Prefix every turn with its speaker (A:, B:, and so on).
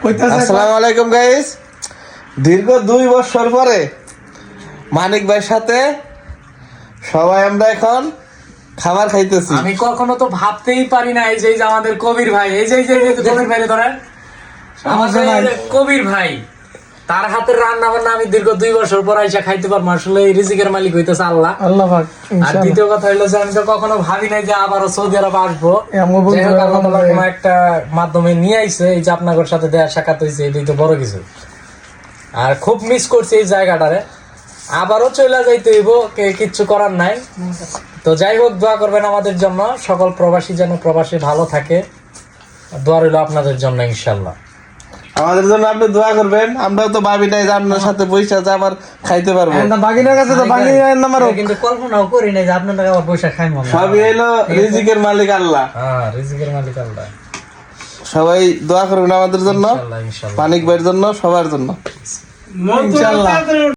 A: আসসালামু আলাইকুম গাইস। দীর্ঘ 2 বছর পরে মানিক ভাইয়ের সাথে সবাই আমরা এখন খাবার খাইতেছি।
B: আমি কখনো তো ভাবতেই পারি না এই যে আমাদের কবির ভাই, এই যে কবির ভাই ধরেন আমাদের কবির ভাই, তার হাতের রান্না বান্না আমি দীর্ঘ 2 বছর পর আইসা খাইতে পারবো। আসলে এই রিজিকের মালিক হইতেছে আল্লাহ। আর দ্বিতীয় কথা হইলো যে আমি তো কখনো ভাবি নাই যে আবারও সৌদি আরব আসবো। কোনো একটা মাধ্যমে নিয়ে আইছে, এই যে আপনাদের সাথে দেখা সাক্ষাৎ হয়েছে, এটাই তো বড় কিছু। আর খুব মিস করছি এই জায়গাটারে, আবারও চলে যাইতে হইব, কিচ্ছু করার নাই। তো যাই হোক, দোয়া করবেন আমাদের জন্য, সকল প্রবাসী যেন প্রবাসী ভালো থাকে। দোয়া রইল আপনাদের জন্য ইনশাল্লাহ।
A: আমাদের জন্য আপনি দোয়া করবেন। আমরাও তো ভাবি নাই যে আপনার সাথে বৈশা যে আবার খাইতে পারবো।
C: কিন্তু কল্পনাও করি নাই যে আপনারা আবার বৈশাখ খাইবো।
A: সবই হইলো রিজিকের মালিক আল্লাহ।
B: হ্যাঁ, রিজিকের মালিক আল্লাহ।
A: সবাই দোয়া করবেন আমাদের জন্য,
B: ইনশাল্লাহ।
A: মানিক ভাইয়ের জন্য, সবার জন্য ইনশাআল্লাহ।